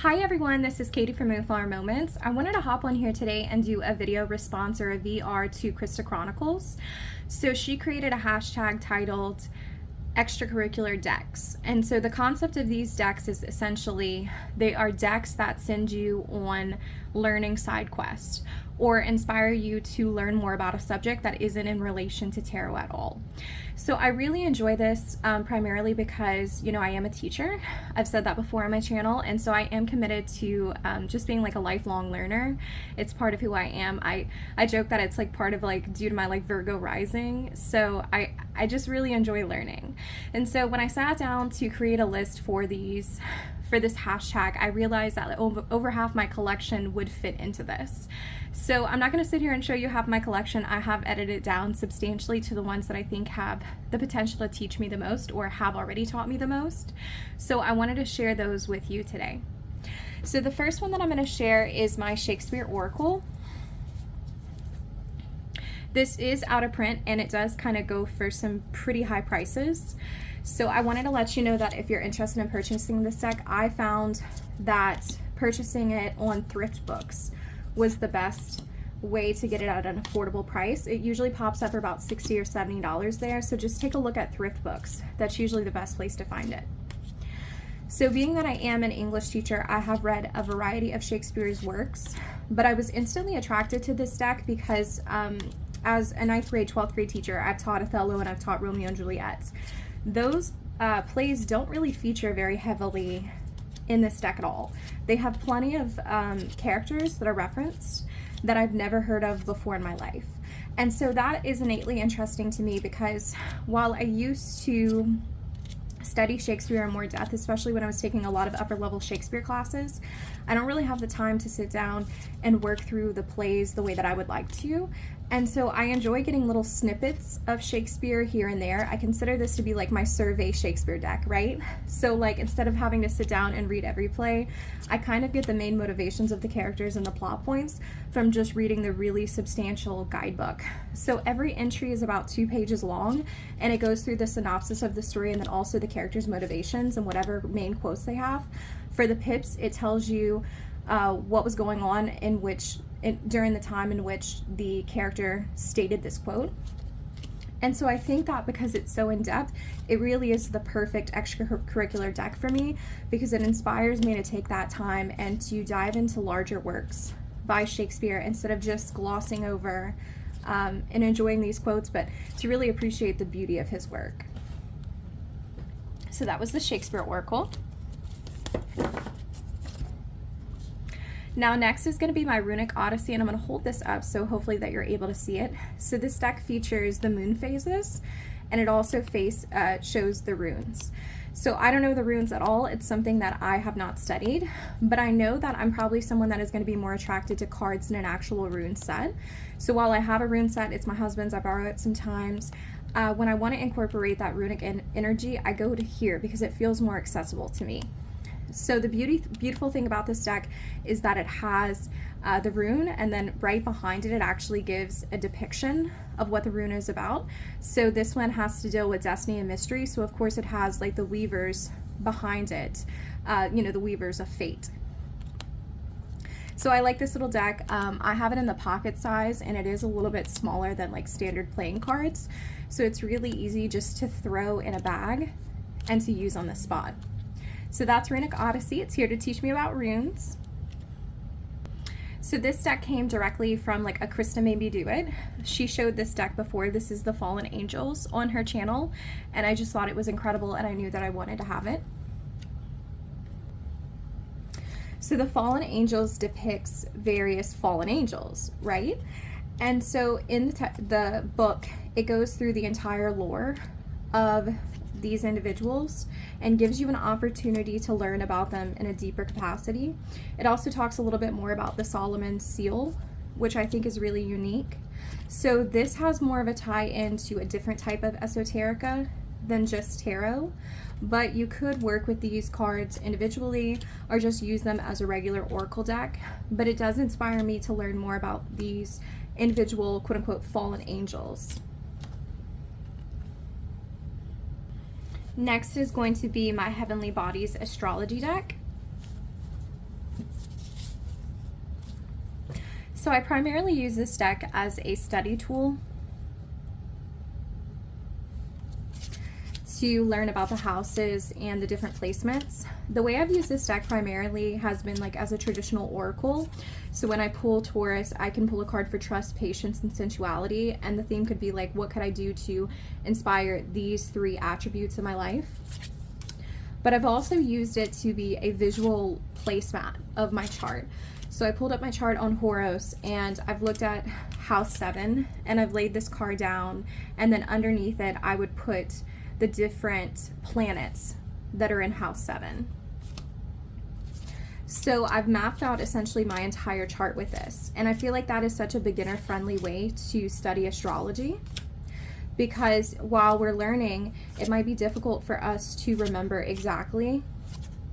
Hi everyone, this is Katie from Moonflower Moments. I wanted to hop on here today and do a video response or a VR to Christa Chronicles. So she created a hashtag titled extracurricular decks. And so the concept of these decks is essentially they are decks that send you on learning side quests or inspire you to learn more about a subject that isn't in relation to tarot at all. So I really enjoy this primarily because, I am a teacher. I've said that before on my channel, and so I am committed to just being like a lifelong learner. It's part of who I am. I joke that it's like part of due to my Virgo rising. So I just really enjoy learning. And so when I sat down to create a list for this hashtag, I realized that over half my collection would fit into this. So I'm not going to sit here and show you half my collection. I have edited it down substantially to the ones that I think have the potential to teach me the most or have already taught me the most. So I wanted to share those with you today. So the first one that I'm going to share is my Shakespeare Oracle. This is out of print and it does kind of go for some pretty high prices. So I wanted to let you know that if you're interested in purchasing this deck, I found that purchasing it on thrift books was the best way to get it at an affordable price. It usually pops up for about $60 or $70 there, so just take a look at thrift books. That's usually the best place to find it. So being that I am an English teacher, I have read a variety of Shakespeare's works, but I was instantly attracted to this deck because as a 9th grade, 12th grade teacher, I've taught Othello and I've taught Romeo and Juliet. Those plays don't really feature very heavily in this deck at all. They have plenty of characters that are referenced that I've never heard of before in my life. And so that is innately interesting to me because while I used to study Shakespeare in more depth, especially when I was taking a lot of upper level Shakespeare classes, I don't really have the time to sit down and work through the plays the way that I would like to. And so I enjoy getting little snippets of Shakespeare here and there. I consider this to be like my survey Shakespeare deck, right? So instead of having to sit down and read every play, I kind of get the main motivations of the characters and the plot points from just reading the really substantial guidebook. So every entry is about 2 pages long and it goes through the synopsis of the story and then also the characters' motivations and whatever main quotes they have. For the pips, it tells you what was going on during the time in which the character stated this quote. And so I think that because it's so in-depth, it really is the perfect extracurricular deck for me because it inspires me to take that time and to dive into larger works by Shakespeare instead of just glossing over and enjoying these quotes, but to really appreciate the beauty of his work. So that was the Shakespeare Oracle. Now next is going to be my Runic Odyssey, and I'm going to hold this up so hopefully that you're able to see it. So this deck features the moon phases and it also shows the runes. So I don't know the runes at all. It's something that I have not studied, but I know that I'm probably someone that is going to be more attracted to cards than an actual rune set. So while I have a rune set, it's my husband's, I borrow it sometimes. When I want to incorporate that runic energy, I go to here because it feels more accessible to me. So the beautiful thing about this deck is that it has the rune, and then right behind it, it actually gives a depiction of what the rune is about. So this one has to deal with destiny and mystery. So of course it has the weavers behind it, the weavers of fate. So I like this little deck. I have it in the pocket size and it is a little bit smaller than standard playing cards. So it's really easy just to throw in a bag and to use on the spot. So that's Runic Odyssey. It's here to teach me about runes. So this deck came directly from a Christa Made Me Do It. She showed this deck before. This is the Fallen Angels on her channel, and I just thought it was incredible and I knew that I wanted to have it. So the Fallen Angels depicts various fallen angels, right? And so in the book, it goes through the entire lore of these individuals and gives you an opportunity to learn about them in a deeper capacity. It also talks a little bit more about the Solomon seal, which I think is really unique. So this has more of a tie into a different type of esoterica than just tarot, but you could work with these cards individually or just use them as a regular oracle deck. But it does inspire me to learn more about these individual quote-unquote fallen angels. Next is going to be my Heavenly Bodies astrology deck. So I primarily use this deck as a study tool to learn about the houses and the different placements. The way I've used this deck primarily has been like as a traditional oracle. So when I pull Taurus, I can pull a card for trust, patience, and sensuality. And the theme could be like, what could I do to inspire these 3 attributes in my life? But I've also used it to be a visual placemat of my chart. So I pulled up my chart on Horus and I've looked at house 7 and I've laid this card down, and then underneath it I would put the different planets that are in house 7. So I've mapped out essentially my entire chart with this, and I feel like that is such a beginner friendly way to study astrology, because while we're learning, it might be difficult for us to remember exactly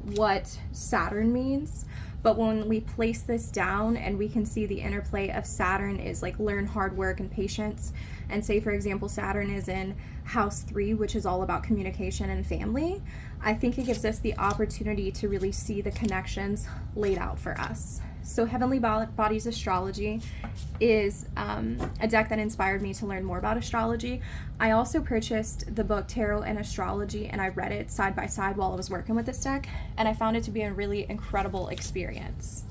what Saturn means. But when we place this down and we can see the interplay of Saturn is like learn hard work and patience, and say for example Saturn is in house 3, which is all about communication and family, I think it gives us the opportunity to really see the connections laid out for us. So Heavenly Bodies Astrology is a deck that inspired me to learn more about astrology. I also purchased the book Tarot and Astrology, and I read it side by side while I was working with this deck, and I found it to be a really incredible experience.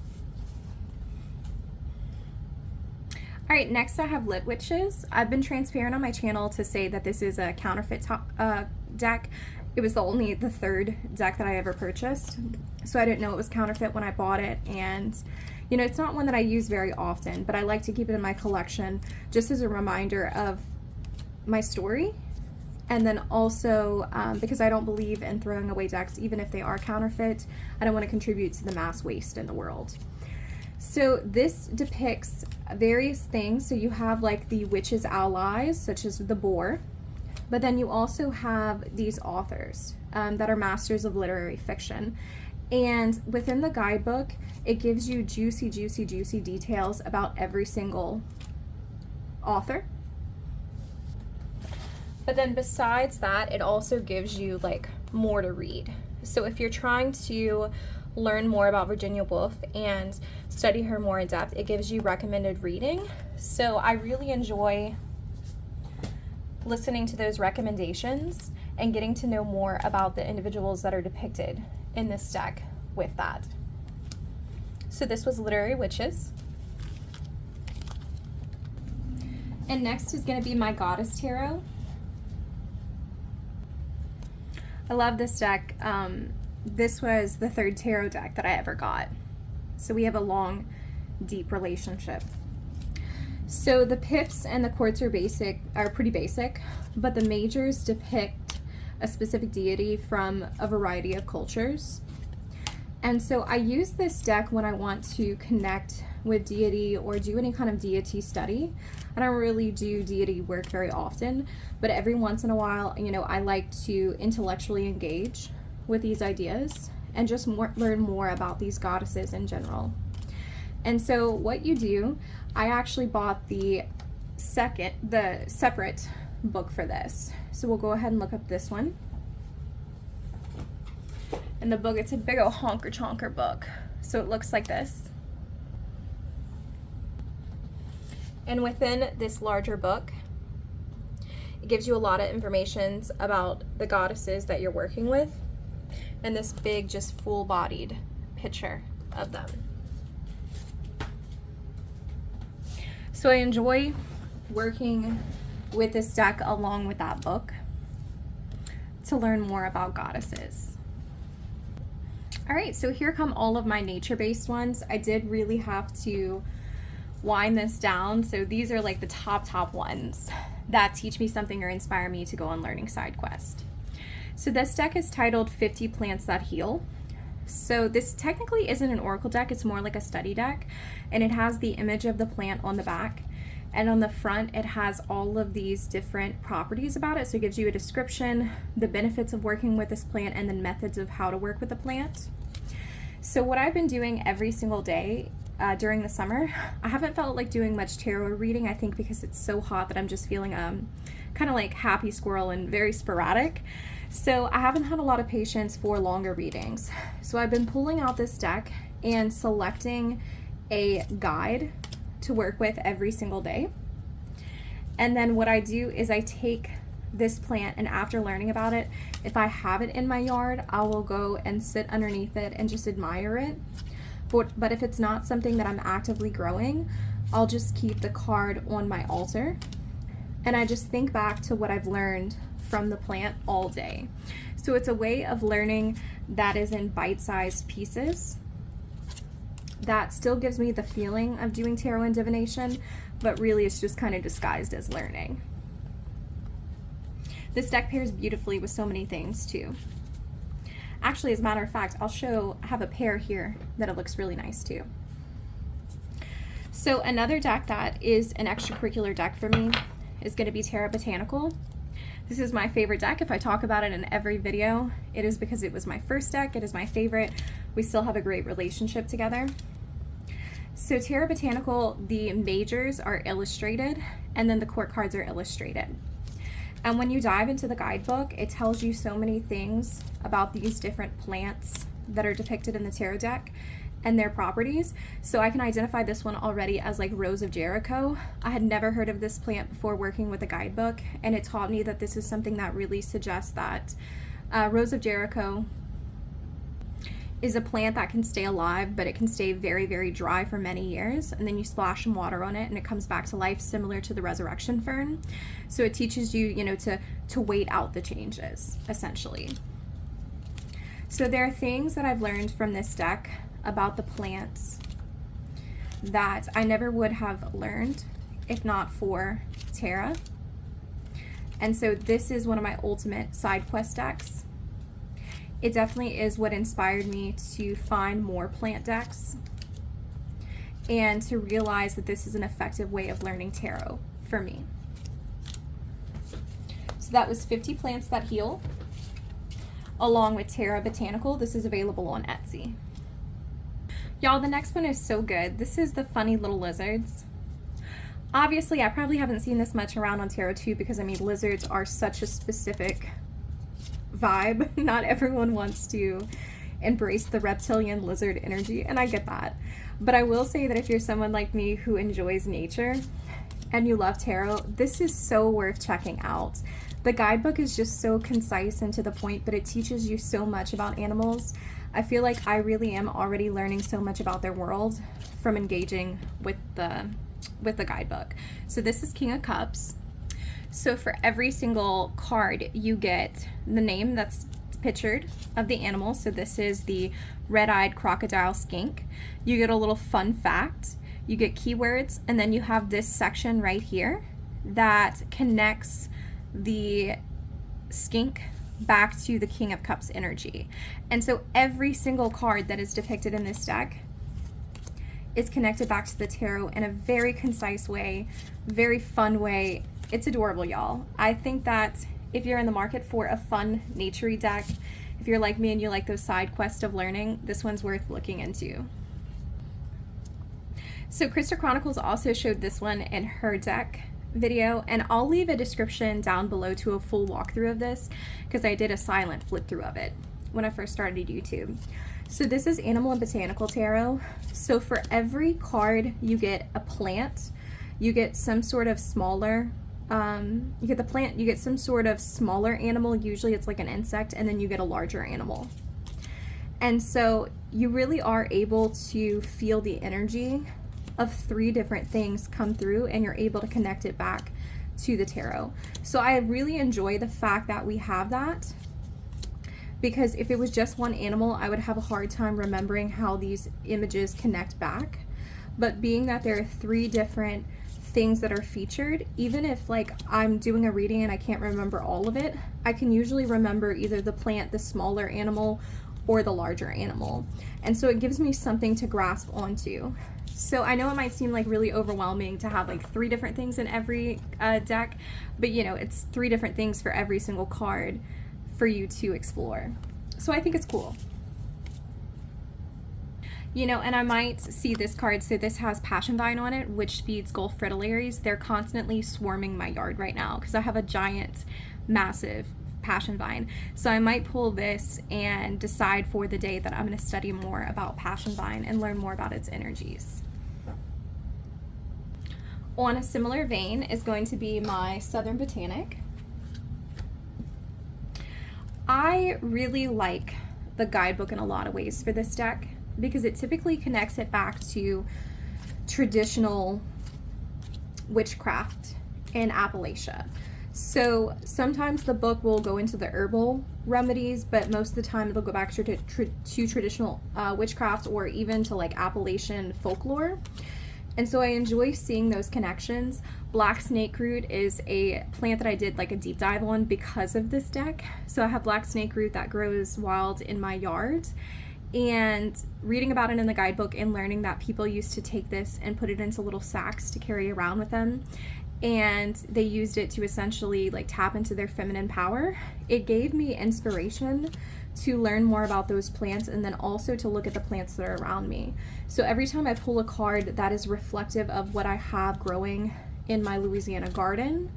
All right, next I have Lit Witches. I've been transparent on my channel to say that this is a counterfeit deck. It was the 3rd deck that I ever purchased, so I didn't know it was counterfeit when I bought it. And you know, it's not one that I use very often, but I like to keep it in my collection just as a reminder of my story, and then also because I don't believe in throwing away decks even if they are counterfeit. I don't want to contribute to the mass waste in the world. So this depicts various things. So you have like the witch's allies, such as the boar, but then you also have these authors that are masters of literary fiction. And within the guidebook, it gives you juicy details about every single author. But then besides that, it also gives you like more to read. So if you're trying to learn more about Virginia Woolf and study her more in depth, it gives you recommended reading. So I really enjoy listening to those recommendations and getting to know more about the individuals that are depicted in this deck with that. So this was Literary Witches. And next is going to be my Goddess Tarot. I love this deck. This was the 3rd tarot deck that I ever got. So we have a long, deep relationship. So the pips and the quartz are pretty basic, but the majors depict a specific deity from a variety of cultures. And so I use this deck when I want to connect with deity or do any kind of deity study. I don't really do deity work very often, but every once in a while, you know, I like to intellectually engage with these ideas and just learn more about these goddesses in general. And so what you do, I actually bought the separate book for this. So we'll go ahead and look up this one. And the book, it's a big old honker chonker book. So it looks like this. And within this larger book, it gives you a lot of information about the goddesses that you're working with, and this big, just full-bodied picture of them. So I enjoy working with this deck along with that book to learn more about goddesses. All right, so here come all of my nature-based ones. I did really have to wind this down. So these are like the top ones that teach me something or inspire me to go on learning side quest. So this deck is titled 50 Plants That Heal. So this technically isn't an oracle deck, it's more like a study deck, and it has the image of the plant on the back, and on the front it has all of these different properties about it. So it gives you a description, the benefits of working with this plant, and then methods of how to work with the plant. So what I've been doing every single day during the summer, I haven't felt like doing much tarot reading, I think because it's so hot that I'm just feeling kind of like happy squirrel and very sporadic. So I haven't had a lot of patience for longer readings. So I've been pulling out this deck and selecting a guide to work with every single day. And then what I do is I take this plant, and after learning about it, if I have it in my yard, I will go and sit underneath it and just admire it. But if it's not something that I'm actively growing, I'll just keep the card on my altar, and I just think back to what I've learned from the plant all day. So it's a way of learning that is in bite-sized pieces that still gives me the feeling of doing tarot and divination, but really it's just kind of disguised as learning. This deck pairs beautifully with so many things too. Actually, as a matter of fact, I have a pair here that it looks really nice too. So another deck that is an extracurricular deck for me is going to be Tarot Botanical. This is my favorite deck. If I talk about it in every video, it is because it was my first deck. It is my favorite. We still have a great relationship together. So Tarot Botanical, the majors are illustrated, and then the court cards are illustrated. And when you dive into the guidebook, it tells you so many things about these different plants that are depicted in the tarot deck and their properties. So I can identify this one already as like Rose of Jericho. I had never heard of this plant before working with the guidebook, and it taught me that this is something that really suggests that Rose of Jericho is a plant that can stay alive, but it can stay very, very dry for many years, and then you splash some water on it and it comes back to life, similar to the resurrection fern. So it teaches you, to wait out the changes, essentially. So there are things that I've learned from this deck about the plants that I never would have learned if not for Tara. And so this is one of my ultimate side quest decks. It definitely is what inspired me to find more plant decks and to realize that this is an effective way of learning tarot for me. So that was 50 Plants That Heal, along with Tarot Botanical. This is available on Etsy. Y'all, the next one is so good. This is the funny little lizards. Obviously, I probably haven't seen this much around on tarot too, because lizards are such a specific vibe. Not everyone wants to embrace the reptilian lizard energy, and I get that. But I will say that if you're someone like me who enjoys nature and you love tarot, this is so worth checking out. The guidebook is just so concise and to the point, but it teaches you so much about animals. I feel like I really am already learning so much about their world from engaging with the guidebook. So this is King of Cups. So for every single card, you get the name that's pictured of the animal. So this is the red-eyed crocodile skink. You get a little fun fact. You get keywords, and then you have this section right here that connects the skink back to the King of Cups energy. And so every single card that is depicted in this deck is connected back to the tarot in a very concise way, very fun way. It's adorable, y'all. I think that if you're in the market for a fun, naturey deck, if you're like me and you like those side quests of learning, this one's worth looking into. So Christa Chronicles also showed this one in her deck video, and I'll leave a description down below to a full walkthrough of this, because I did a silent flip through of it when I first started YouTube. So this is Animal and Botanical Tarot. So for every card, you get a plant, you get some sort of smaller, you get the plant, you get some sort of smaller animal, usually it's like an insect, and then you get a larger animal. And so you really are able to feel the energy of 3 different things come through, and you're able to connect it back to the tarot. So I really enjoy the fact that we have that, because if it was just one animal, I would have a hard time remembering how these images connect back. But being that there are 3 different things that are featured, even if like I'm doing a reading and I can't remember all of it, I can usually remember either the plant, the smaller animal, or the larger animal. And so it gives me something to grasp onto. So I know it might seem like really overwhelming to have like 3 different things in every deck, but it's 3 different things for every single card for you to explore. So I think it's cool. And I might see this card. So this has Passion Vine on it, which feeds Gulf fritillaries. They're constantly swarming my yard right now because I have a giant, massive Passion Vine. So I might pull this and decide for the day that I'm going to study more about Passion Vine and learn more about its energies. On a similar vein is going to be my Southern Botanic. I really like the guidebook in a lot of ways for this deck because it typically connects it back to traditional witchcraft in Appalachia. So sometimes the book will go into the herbal remedies, but most of the time it'll go back to traditional witchcraft or even to like Appalachian folklore. And so I enjoy seeing those connections. Black snake root is a plant that I did like a deep dive on because of this deck. So I have black snake root that grows wild in my yard, and reading about it in the guidebook and learning that people used to take this and put it into little sacks to carry around with them, and they used it to essentially like tap into their feminine power. It gave me inspiration to learn more about those plants and then also to look at the plants that are around me. So every time I pull a card that is reflective of what I have growing in my Louisiana garden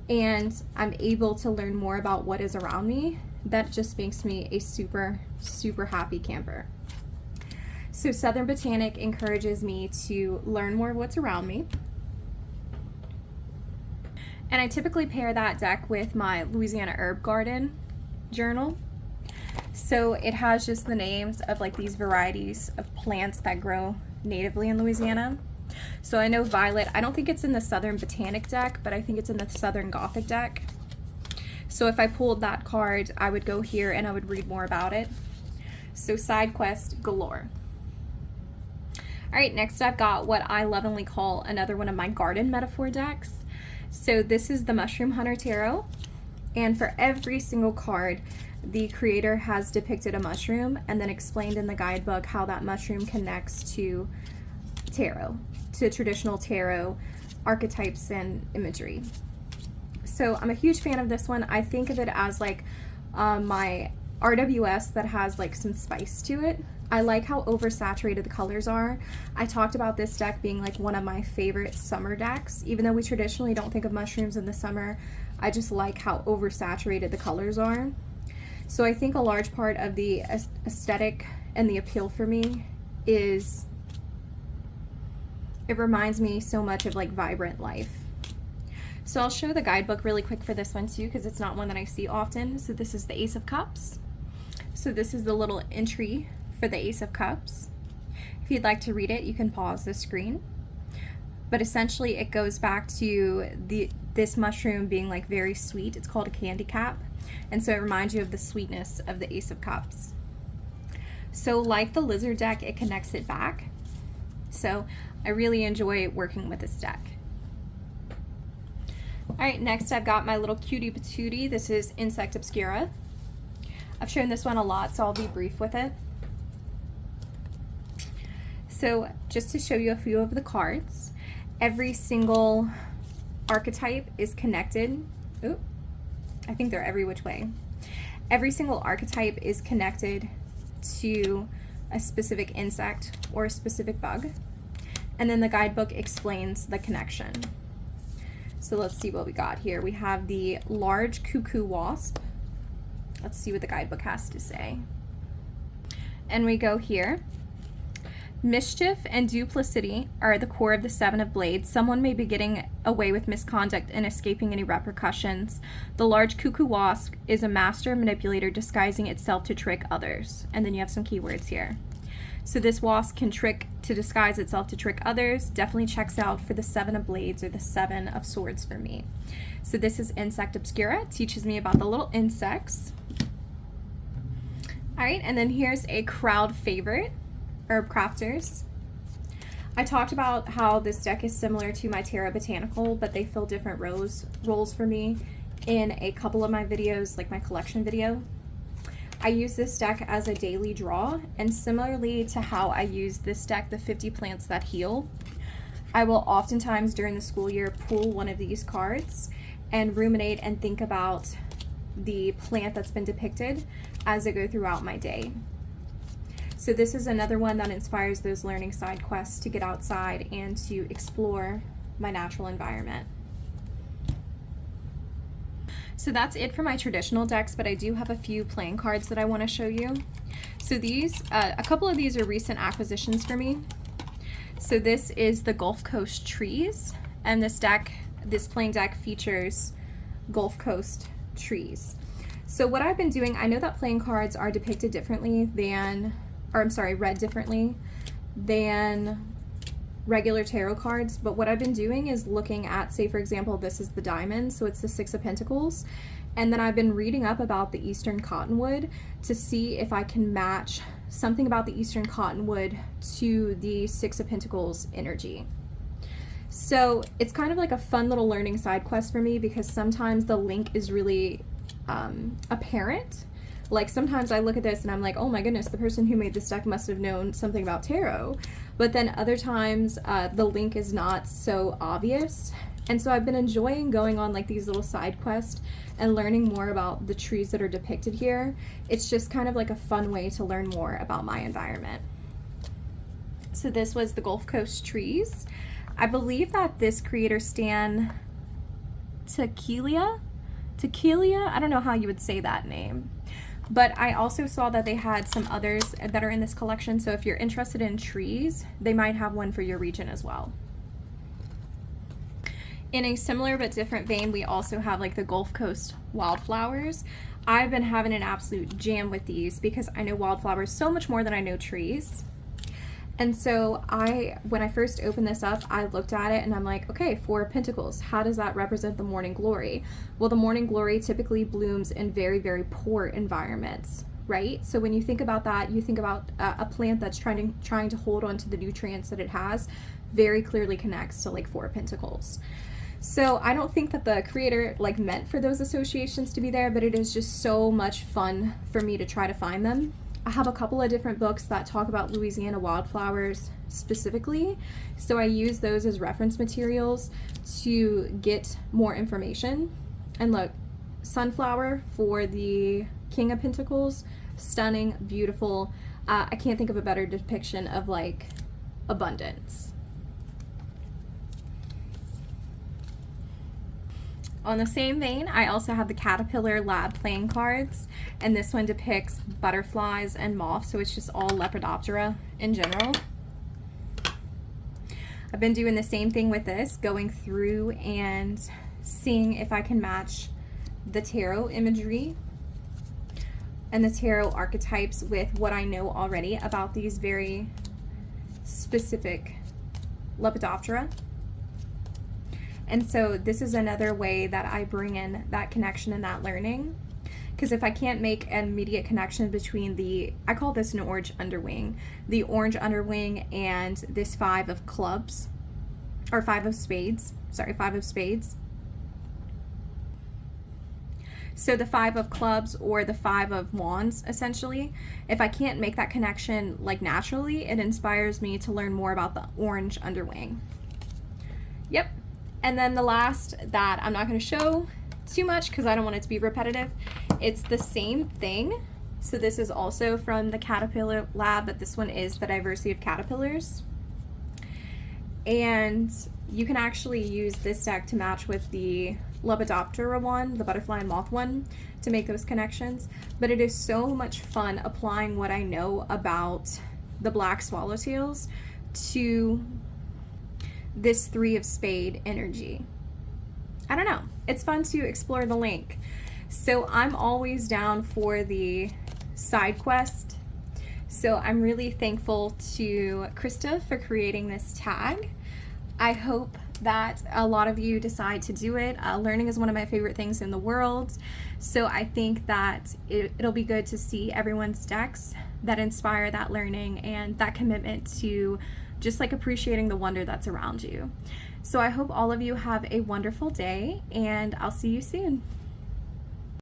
and I'm able to learn more about what is around me, that just makes me a super, super happy camper. So Southern Botanic encourages me to learn more of what's around me. And I typically pair that deck with my Louisiana Herb Garden journal. So it has just the names of like these varieties of plants that grow natively in Louisiana. So I know violet, I don't think it's in the Southern Botanic deck, but I think it's in the Southern Gothic deck. So if I pulled that card, I would go here and I would read more about it. So side quest galore. All right, next I've got what I lovingly call another one of my garden metaphor decks. So this is the Mushroom Hunter Tarot, and for every single card, the creator has depicted a mushroom and then explained in the guidebook how that mushroom connects to tarot, to traditional tarot archetypes and imagery. So I'm a huge fan of this one. I think of it as like my RWS that has like some spice to it. I like how oversaturated the colors are. I talked about this deck being like one of my favorite summer decks. Even though we traditionally don't think of mushrooms in the summer, I just like how oversaturated the colors are. So I think a large part of the aesthetic and the appeal for me is it reminds me so much of like vibrant life. So I'll show the guidebook really quick for this one too, because it's not one that I see often. So this is the Ace of Cups. So this is the little entry for the Ace of Cups. If you'd like to read it, you can pause the screen. But essentially it goes back to this mushroom being like very sweet. It's called a candy cap. And so it reminds you of the sweetness of the Ace of Cups. So like the lizard deck, it connects it back. So I really enjoy working with this deck. All right, next I've got my little cutie patootie. This is Insect Obscura. I've shown this one a lot, so I'll be brief with it. So just to show you a few of the cards, every single archetype is connected. Oop, I think they're every which way. Every single archetype is connected to a specific insect or a specific bug. And then the guidebook explains the connection. So let's see what we got here. We have the large cuckoo wasp. Let's see what the guidebook has to say. And we go here. Mischief and duplicity are at the core of the Seven of Blades. Someone may be getting away with misconduct and escaping any repercussions. The large cuckoo wasp is a master manipulator disguising itself to trick others. And then you have some keywords here. So this wasp can disguise itself to trick others. Definitely checks out for the Seven of Blades or the Seven of Swords for me. So this is Insect Obscura. It teaches me about the little insects. All right, and then here's a crowd favorite, Herb Crafters. I talked about how this deck is similar to my Terra Botanical, but they fill different roles for me in a couple of my videos, like my collection video. I use this deck as a daily draw, and similarly to how I use this deck, the 50 Plants That Heal, I will oftentimes during the school year pull one of these cards and ruminate and think about the plant that's been depicted as I go throughout my day. So this is another one that inspires those learning side quests to get outside and to explore my natural environment. So that's it for my traditional decks, but I do have a few playing cards that I want to show you. So these, a couple of these are recent acquisitions for me. So this is the Gulf Coast Trees, And this playing deck features Gulf Coast trees. So what I've been doing, I know that playing cards are depicted differently than, or I'm sorry, read differently than regular tarot cards, but what I've been doing is looking at, say for example, this is the diamond, so it's the Six of Pentacles, and then I've been reading up about the Eastern Cottonwood to see if I can match something about the Eastern Cottonwood to the Six of Pentacles energy. So it's kind of like a fun little learning side quest for me, because sometimes the link is really apparent. Like sometimes I look at this and I'm like, oh my goodness, the person who made this deck must have known something about tarot. But then other times the link is not so obvious. And so I've been enjoying going on like these little side quests and learning more about the trees that are depicted here. It's just kind of like a fun way to learn more about my environment. So this was the Gulf Coast trees. I believe that this creator, Stan Tequila, I don't know how you would say that name. But I also saw that they had some others that are in this collection, so if you're interested in trees, they might have one for your region as well. In a similar but different vein, we also have like the Gulf Coast wildflowers. I've been having an absolute jam with these because I know wildflowers so much more than I know trees. And so when I first opened this up, I looked at it and I'm like, okay, Four of Pentacles, how does that represent the morning glory? Well, the morning glory typically blooms in very, very poor environments, right? So when you think about that, you think about a plant that's trying to hold on to the nutrients that it has, very clearly connects to like Four of Pentacles. So I don't think that the creator like meant for those associations to be there, but it is just so much fun for me to try to find them. I have a couple of different books that talk about Louisiana wildflowers specifically, so I use those as reference materials to get more information. And look, sunflower for the King of Pentacles, stunning, beautiful. I can't think of a better depiction of like abundance. On the same vein, I also have the Caterpillar Lab playing cards, and this one depicts butterflies and moths, so it's just all Lepidoptera in general. I've been doing the same thing with this, going through and seeing if I can match the tarot imagery and the tarot archetypes with what I know already about these very specific Lepidoptera. And so this is another way that I bring in that connection and that learning. Because if I can't make an immediate connection between I call this an orange underwing, the orange underwing and this Five of Clubs, or Five of Spades. So the Five of Clubs or the Five of Wands, essentially, if I can't make that connection like naturally, it inspires me to learn more about the orange underwing. Yep. And then the last that I'm not going to show too much because I don't want it to be repetitive, it's the same thing. So this is also from the Caterpillar Lab, but this one is the Diversity of Caterpillars. And you can actually use this deck to match with the Lepidoptera one, the butterfly and moth one, to make those connections. But it is so much fun applying what I know about the black swallowtails to this Three of Spade energy. I don't know. It's fun to explore the link. So I'm always down for the side quest. So I'm really thankful to Christa for creating this tag. I hope that a lot of you decide to do it. Learning is one of my favorite things in the world. So I think that it'll be good to see everyone's decks that inspire that learning and that commitment to just like appreciating the wonder that's around you. So I hope all of you have a wonderful day, and I'll see you soon.